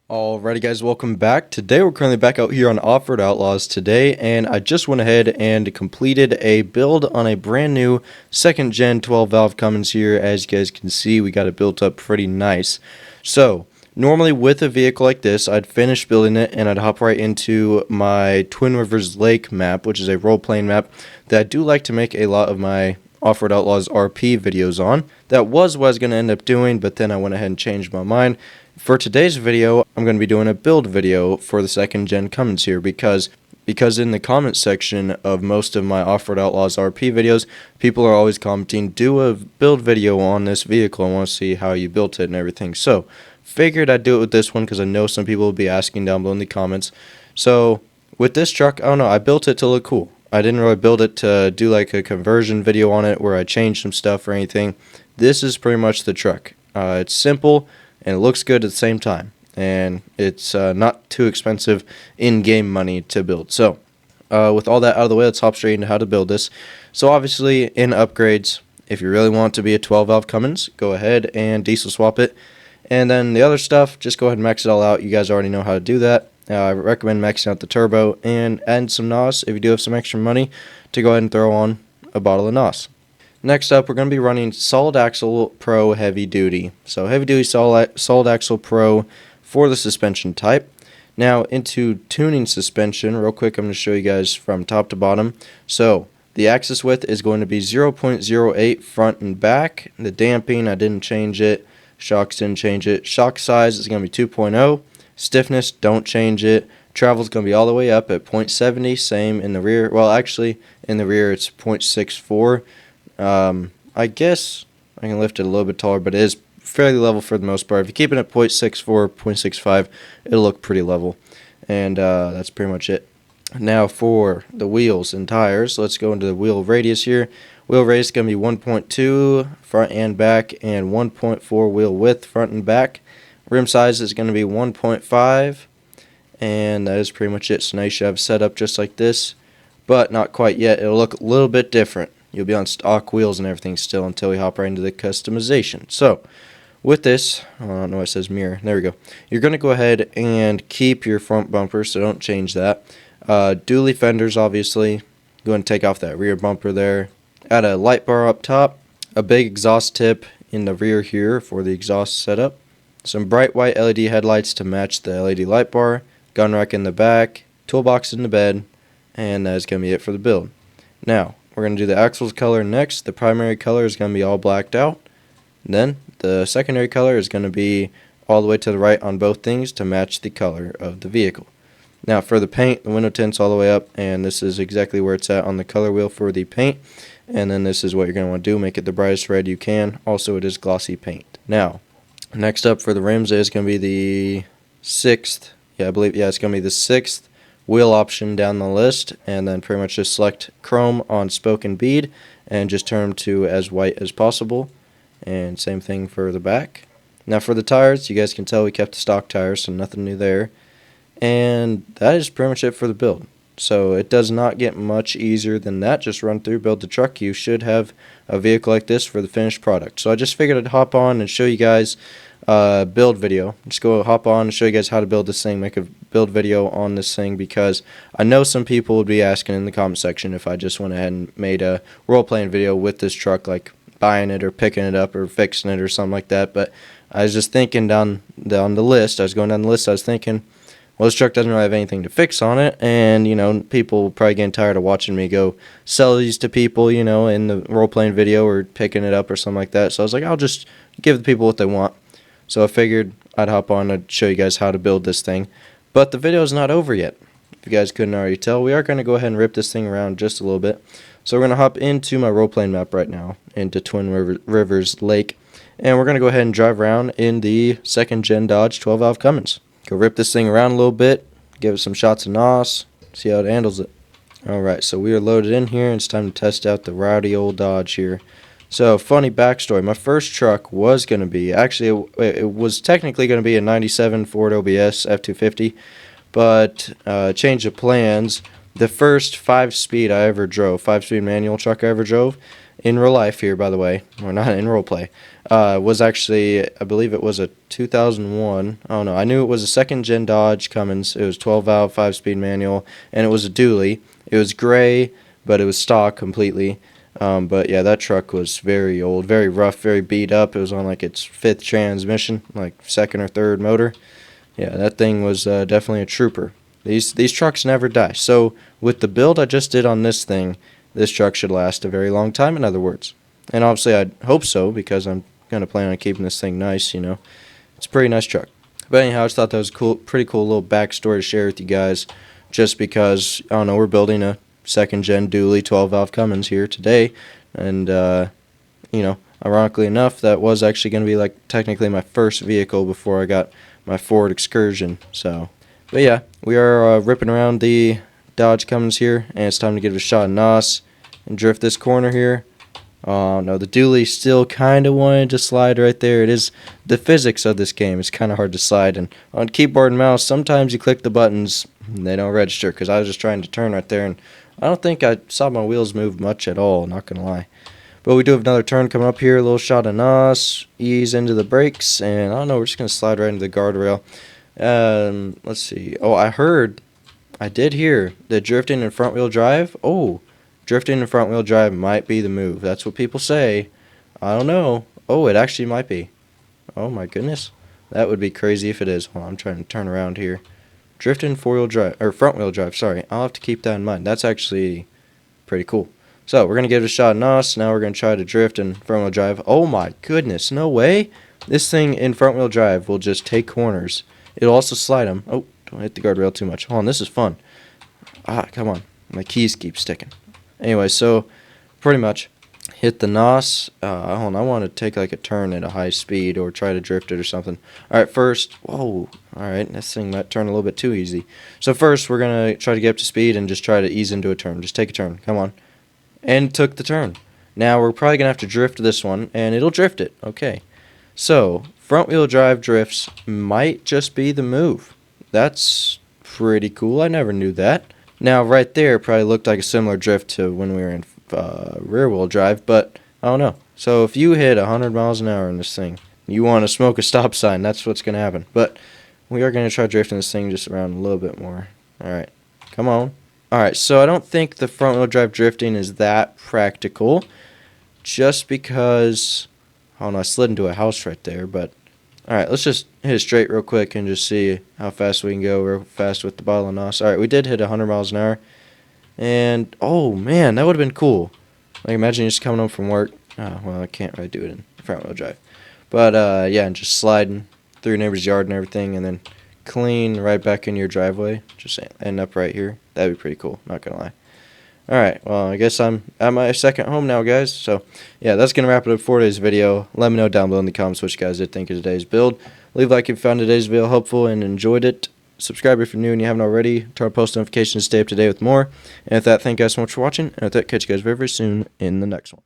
Alrighty guys, welcome back. Today we're currently back out here on Offroad Outlaws today, and I just went ahead and completed a build on a brand new 2nd gen 12 valve Cummins here. As you guys can see, we got it built up pretty nice. So normally with a vehicle like this, I'd finish building it and I'd hop right into my Twin Rivers Lake map, which is a role-playing map that I do like to make a lot of my Offroad Outlaws RP videos on. That was what I was going to end up doing, but then I went ahead and changed my mind. For today's video, I'm going to be doing a build video for the 2nd gen Cummins here because in the comment section of most of my Offroad Outlaws RP videos, people are always commenting, do a build video on this vehicle. I want to see how you built it and everything. So, figured I'd do it with this one because I know some people will be asking down below in the comments. So, with this truck, I don't know, I built it to look cool. I didn't really build it to do like a conversion video on it where I changed some stuff or anything. This is pretty much the truck. It's simple and it looks good at the same time, and it's not too expensive in-game money to build. So with all that out of the way, let's hop straight into how to build this. So obviously in upgrades, if you really want to be a 12 valve Cummins, go ahead and diesel swap it, and then the other stuff, just go ahead and max it all out. You guys already know how to do that. I recommend maxing out the turbo and adding some NOS if you do have some extra money to go ahead and throw on a bottle of NOS. Next up, we're going to be running Solid Axle Pro Heavy Duty. So Heavy Duty Solid Axle Pro for the suspension type. Now into tuning suspension, real quick, I'm going to show you guys from top to bottom. So the axis width is going to be 0.08 front and back. The damping, I didn't change it. Shocks didn't change it. Shock size is going to be 2.0. Stiffness, don't change it. Travel is going to be all the way up at 0.70. Same in the rear. Well, actually, in the rear it's 0.64. I guess I can lift it a little bit taller, but it is fairly level for the most part. If you keep it at 0.64, 0.65, it'll look pretty level. And that's pretty much it. Now for the wheels and tires, let's go into the wheel radius here. Wheel radius is going to be 1.2 front and back, and 1.4 wheel width front and back. Rim size is going to be 1.5, and that is pretty much it. So now you should have set up just like this, but not quite yet. It'll look a little bit different. You'll be on stock wheels and everything still until we hop right into the customization. So, with this, I don't know why it says mirror. There we go. You're going to go ahead and keep your front bumper, so don't change that. Dually fenders, obviously. Go ahead and take off that rear bumper there. Add a light bar up top. A big exhaust tip in the rear here for the exhaust setup. Some bright white LED headlights to match the LED light bar. Gun rack in the back. Toolbox in the bed. And that is going to be it for the build. Now, we're going to do the axles color next. The primary color is going to be all blacked out. Then the secondary color is going to be all the way to the right on both things to match the color of the vehicle. Now for the paint, the window tint's all the way up, and this is exactly where it's at on the color wheel for the paint. And then this is what you're going to want to do, make it the brightest red you can. Also, it is glossy paint. Now, next up for the rims is going to be the 6th. It's going to be the 6th wheel option down the list, and then pretty much just select chrome on spoke and bead and just turn them to as white as possible, and same thing for the back. Now for the tires, you guys can tell we kept the stock tires, so nothing new there, and that is pretty much it for the build. So it does not get much easier than that. Just run through, build the truck. You should have a vehicle like this for the finished product. So I just figured I'd hop on and show you guys build video. Just go hop on and show you guys how to build this thing, make a build video on this thing, because I know some people would be asking in the comment section if I just went ahead and made a role-playing video with this truck, like buying it or picking it up or fixing it or something like that. But I was just thinking down the list, I was thinking, well, this truck doesn't really have anything to fix on it, and, you know, people will probably get tired of watching me go sell these to people, you know, in the role-playing video or picking it up or something like that. So I was like, I'll just give the people what they want. So I figured I'd hop on and show you guys how to build this thing. But the video is not over yet. If you guys couldn't already tell, we are going to go ahead and rip this thing around just a little bit. So we're going to hop into my role-playing map right now, into Twin Rivers Lake. And we're going to go ahead and drive around in the 2nd gen Dodge 12 valve Cummins. Go rip this thing around a little bit, give it some shots of NOS, see how it handles it. Alright, so we are loaded in here, and it's time to test out the rowdy old Dodge here. So, funny backstory, my first truck was going to be, actually it was technically going to be a 97 Ford OBS F250, but change of plans. The first 5-speed I ever drove, 5-speed manual truck I ever drove, in real life here, by the way, or not in role play, was actually, I believe it was a 2001. Oh no, I knew it was a second gen Dodge Cummins. It was 12 valve, 5-speed manual, and it was a dually. It was gray, but it was stock completely. But yeah, that truck was very old, very rough, very beat up. It was on like its 5th transmission, like 2nd or 3rd motor. Yeah, that thing was definitely a trooper. These trucks never die. So with the build I just did on this thing, this truck should last a very long time, in other words. And obviously I hope so, because I'm going to plan on keeping this thing nice, you know. It's a pretty nice truck. But anyhow, I just thought that was cool, pretty cool little backstory to share with you guys, just because, I don't know, we're building a 2nd gen dually 12 valve Cummins here today. And, you know, ironically enough, that was actually going to be like technically my first vehicle before I got my Ford Excursion. So, but yeah, we are ripping around the Dodge Cummins here, and it's time to give it a shot of NOS and drift this corner here. Oh no, the dually still kind of wanted to slide right there. It is the physics of this game. It's kind of hard to slide, and on keyboard and mouse, sometimes you click the buttons and they don't register, because I was just trying to turn right there, and I don't think I saw my wheels move much at all, not gonna lie. But we do have another turn coming up here, a little shot of NOS, ease into the brakes, and I don't know, we're just gonna slide right into the guardrail. Let's see. Oh, I did hear that drifting in front wheel drive. Oh, drifting in front wheel drive might be the move. That's what people say. I don't know. Oh, it actually might be. Oh my goodness, that would be crazy if it is. Hold on, I'm trying to turn around here. Drifting four-wheel drive, or front-wheel drive. Sorry, I'll have to keep that in mind. That's actually pretty cool. So we're gonna give it a shot in NOS. Now we're gonna try to drift in front-wheel drive. Oh my goodness, no way! This thing in front-wheel drive will just take corners. It'll also slide them. Oh, don't hit the guardrail too much. Hold on, this is fun. Ah, come on. My keys keep sticking. Anyway, so pretty much hit the NOS. Hold on, I want to take like a turn at a high speed or try to drift it or something. Alright, first, whoa, alright, this thing might turn a little bit too easy. So first, we're going to try to get up to speed and just try to ease into a turn. Just take a turn, come on. And took the turn. Now, we're probably going to have to drift this one, and it'll drift it. Okay. So, front-wheel drive drifts might just be the move. That's pretty cool. I never knew that. Now, right there probably looked like a similar drift to when we were in rear-wheel drive, but I don't know. So if you hit 100 miles an hour in this thing, you want to smoke a stop sign, that's what's going to happen. But we are going to try drifting this thing just around a little bit more. Alright, come on. Alright, so I don't think the front-wheel drive drifting is that practical, just because, oh no, I slid into a house right there, but alright, let's just hit it straight real quick and just see how fast we can go real fast with the bottle of NOS. Alright, we did hit 100 miles an hour. And, oh man, that would have been cool. Like, imagine you just coming home from work. Oh, well, I can't really do it in front-wheel drive. But, yeah, and just sliding through your neighbor's yard and everything, and then clean right back in your driveway. Just end up right here. That'd be pretty cool, not gonna lie. Alright, well, I guess I'm at my second home now, guys. So, yeah, that's going to wrap it up for today's video. Let me know down below in the comments what you guys did think of today's build. Leave a like if you found today's video helpful and enjoyed it. Subscribe if you're new and you haven't already. Turn on post notifications to stay up to date with more. And with that, thank you guys so much for watching. And with that, catch you guys very, very soon in the next one.